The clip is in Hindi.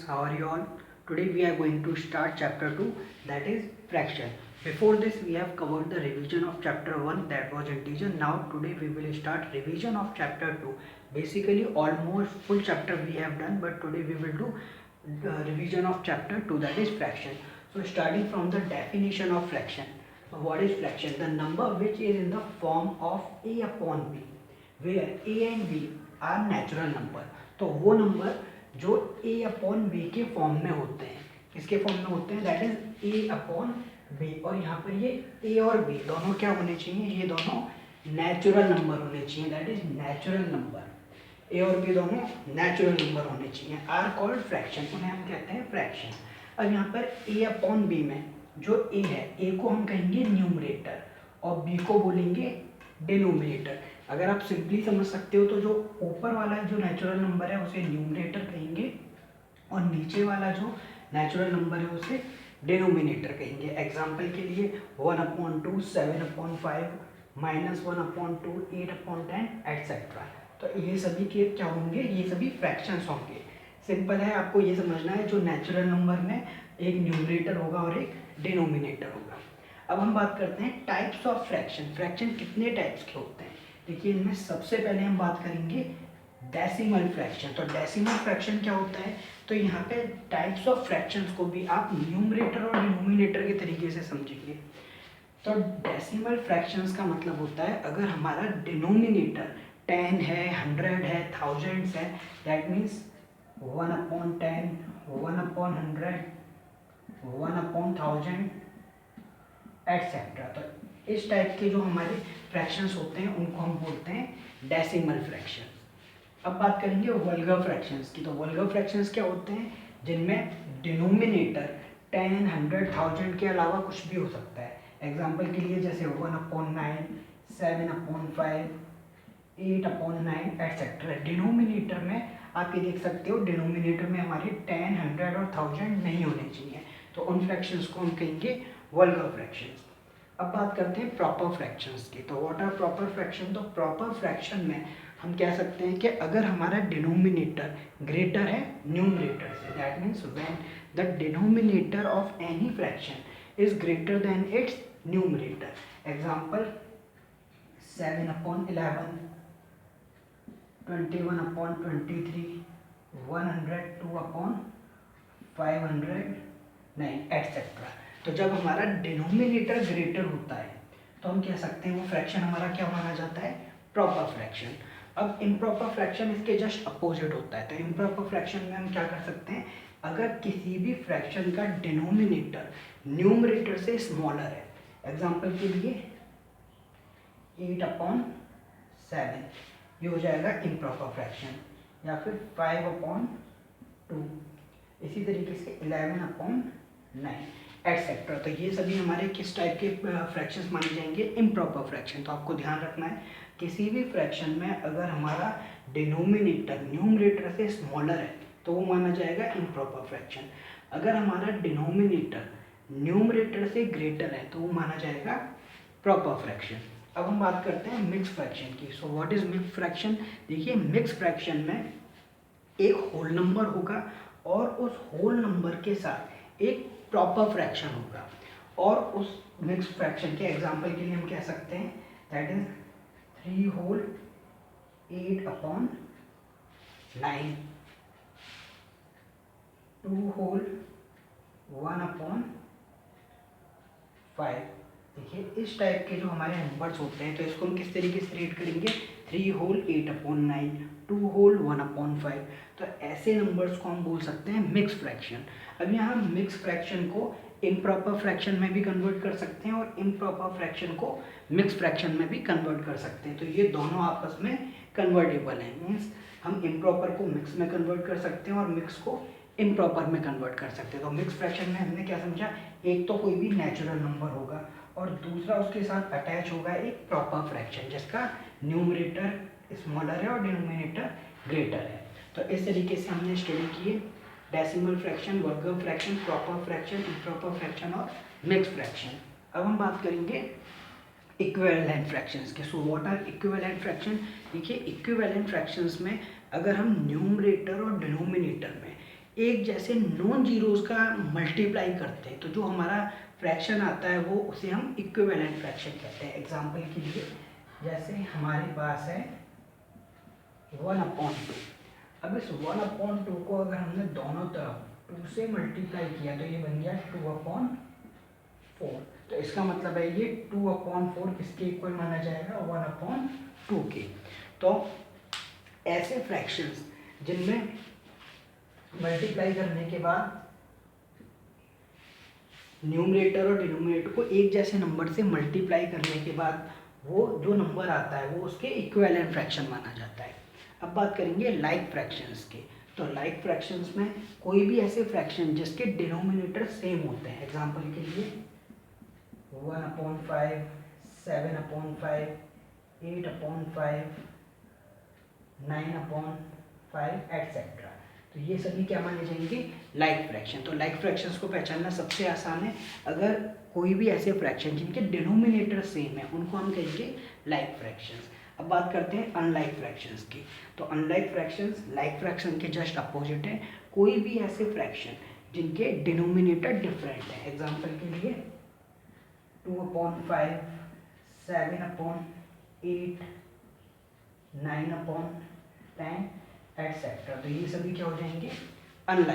how are you all? Today we are going to start chapter 2, that is fraction. Before this we have covered the revision of chapter 1, that was integer. Now today we will start revision of chapter 2. Basically almost full chapter we have done, but today we will do revision of chapter 2, that is fraction. So starting from the definition of fraction. So what is fraction? The number which is in the form of a upon b, where a and b are natural number. तो वो नंबर जो a अपॉन बी के फॉर्म में होते हैं, किसके फॉर्म में होते हैं, that is a upon B. और यहाँ पर ये a और b दोनों क्या होने चाहिए, ये दोनों नेचुरल नंबर होने चाहिए, that is natural number. a और b दोनों नेचुरल नंबर होने चाहिए, आर कॉल्ड फ्रैक्शन, उन्हें हम कहते हैं फ्रैक्शन. अब यहाँ पर a अपॉन बी में जो a है, a को हम कहेंगे न्यूमरेटर और b को बोलेंगे डिनोमिनेटर. अगर आप सिंपली समझ सकते हो तो जो ऊपर वाला जो नेचुरल नंबर है उसे न्यूमरेटर कहेंगे और नीचे वाला जो नेचुरल नंबर है उसे डिनोमिनेटर कहेंगे. एग्जाम्पल के लिए 1/2, 7/5, -1/2, 8/10 एटसेट्रा. तो ये सभी के क्या होंगे, ये सभी फ्रैक्शंस होंगे. सिंपल है, आपको ये समझना है जो नेचुरल नंबर में एक न्यूमरेटर होगा और एक डिनोमिनेटर होगा. अब हम बात करते हैं टाइप्स ऑफ फ्रैक्शन. फ्रैक्शन कितने टाइप्स के होते हैं. देखिए इनमें सबसे पहले हम बात करेंगे डेसिमल फ्रैक्शन. तो डेसिमल फ्रैक्शन क्या होता है, तो यहाँ पे टाइप्स ऑफ फ्रैक्शंस को भी आप न्यूमरेटर और डिनोमिनेटर के तरीके से समझिए. तो डेसिमल फ्रैक्शंस का मतलब होता है अगर हमारा डिनोमिनेटर 10 है, 100 है, थाउजेंड्स है, दैट मीन्स 1/10, 1/100, 1/1000 एटसेट्रा. तो इस टाइप के जो हमारे फ्रैक्शंस होते हैं उनको हम बोलते हैं डेसिमल फ्रैक्शन. अब बात करेंगे वल्गर फ्रैक्शंस की. तो वल्गर फ्रैक्शंस क्या होते हैं, जिनमें डिनोमिनेटर 10, 100, 1000 के अलावा कुछ भी हो सकता है. एग्जाम्पल के लिए जैसे 1/9, 7/5, 8/9 एटसेट्रा. डिनोमिनेटर में आप ये देख सकते हो, डिनोमिनेटर में हमारे 10, 100 और 1000 नहीं होने चाहिए. तो उन फ्रैक्शंस को हम कहेंगे वल्गर फ्रैक्शंस. अब बात करते हैं प्रॉपर फ्रैक्शंस की. तो व्हाट आर प्रॉपर फ्रैक्शन. तो प्रॉपर फ्रैक्शन में हम कह सकते हैं कि अगर हमारा डिनोमिनेटर ग्रेटर है न्यूमरेटर से, that means when the denominator of any fraction is greater than it's numerator. Example 7/11, 21/23, 100, 2/509 etcetera. तो जब हमारा डिनोमिनेटर ग्रेटर होता है तो हम कह सकते हैं वो फ्रैक्शन हमारा क्या माना जाता है, प्रॉपर फ्रैक्शन. अब इम्प्रॉपर फ्रैक्शन इसके जस्ट अपोजिट होता है. तो इम्प्रॉपर फ्रैक्शन में हम क्या कर सकते हैं, अगर किसी भी फ्रैक्शन का डिनोमिनेटर न्यूमरेटर से स्मॉलर है, एग्जांपल के लिए 8/7, ये हो जाएगा इम्प्रॉपर फ्रैक्शन. या फिर 5/2, इसी तरीके से 11/9 एटसेट्रा. तो ये सभी हमारे किस टाइप के फ्रैक्शंस माने जाएंगे, इम्प्रॉपर फ्रैक्शन. तो आपको ध्यान रखना है किसी भी फ्रैक्शन में अगर हमारा डिनोमिनेटर न्यूमरेटर से स्मॉलर है तो वो माना जाएगा इम्प्रॉपर फ्रैक्शन. अगर हमारा डिनोमिनेटर न्यूमरेटर से ग्रेटर है तो वो माना जाएगा प्रॉपर फ्रैक्शन. अब हम बात करते हैं मिक्स फ्रैक्शन की. So what is mix fraction. देखिए मिक्स फ्रैक्शन में एक होल नंबर होगा और उस होल नंबर के साथ एक प्रॉपर फ्रैक्शन होगा. और उस मिक्स फ्रैक्शन के एग्जांपल के लिए हम कह सकते हैं दैट इज 3 होल 8/9, 2 होल 1/5. देखिए इस टाइप के जो हमारे नंबर्स होते हैं तो इसको हम किस तरीके से रेट करेंगे, 3 होल 8/9, 2 होल 1/5. तो ऐसे नंबर्स को हम बोल सकते हैं मिक्स फ्रैक्शन. अब यहाँ मिक्स फ्रैक्शन को इम्प्रॉपर फ्रैक्शन में भी कन्वर्ट कर सकते हैं और इम्प्रॉपर फ्रैक्शन को मिक्स फ्रैक्शन में भी कन्वर्ट कर सकते हैं. तो ये दोनों आपस में कन्वर्टेबल हैं. मीन्स हम इम्प्रॉपर को मिक्स में कन्वर्ट कर सकते हैं और मिक्स को इम्प्रॉपर में कन्वर्ट कर सकते हैं. तो मिक्स फ्रैक्शन में हमने क्या समझा, एक तो कोई भी नेचुरल नंबर होगा और दूसरा उसके साथ अटैच होगा एक प्रॉपर फ्रैक्शन जिसका न्यूमरेटर स्मॉलर है और डिनोमिनेटर ग्रेटर है. तो इस तरीके से हमने स्टडी किए decimal fraction, vulgar fraction, proper fraction, improper fraction और मिक्स फ्रैक्शन. अब हम बात करेंगे इक्विवेलेंट फ्रैक्शंस के. So what are equivalent fraction. देखिए इक्विवेलेंट फ्रैक्शंस में अगर हम न्यूमरेटर और डिनोमिनेटर में एक जैसे नॉन जीरोस का मल्टीप्लाई करते हैं, तो जो हमारा फ्रैक्शन आता है वो उसे हम इक्विवेलेंट फ्रैक्शन कहते हैं। एग्जांपल के लिए जैसे हमारे पास है 1/2। अब इस 1/2 को अगर हमने दोनों तरफ 2 से मल्टीप्लाई किया तो ये बन गया 2/4। तो इसका मतलब है ये 2/4 किसके इक्वल माना जाएगा, 1/2 के। तो ऐसे फ्रैक्शंस जिनमें मल्टीप्लाई करने के बाद न्यूमरेटर और डिनोमिनेटर को एक जैसे नंबर से मल्टीप्लाई करने के बाद वो जो नंबर आता है वो उसके इक्विवेलेंट फ्रैक्शन माना जाता है। अब बात करेंगे लाइक फ्रैक्शंस के। तो लाइक फ्रैक्शंस में कोई भी ऐसे फ्रैक्शन जिसके डिनोमिनेटर सेम होते हैं, एग्जांपल के लिए 1/5, 7/5, 8/5, 9/5 एटसेट्रा। तो ये सभी क्या माने जाएंगे, लाइक फ्रैक्शन। तो लाइक फ्रैक्शंस को पहचानना सबसे आसान है। अगर कोई भी ऐसे फ्रैक्शन जिनके डिनोमिनेटर सेम है उनको हम कहेंगे लाइक फ्रैक्शंस। अब बात करते हैं अनलाइक फ्रैक्शंस की। तो अनलाइक फ्रैक्शंस लाइक फ्रैक्शन के जस्ट अपोजिट है। कोई भी ऐसे फ्रैक्शन जिनके डिनोमिनेटर डिफरेंट है, एग्जांपल के लिए 2/5, 7/8, 9/10 एटसेट्रा। तो ये सभी क्या हो जाएंगे, अनलाइक।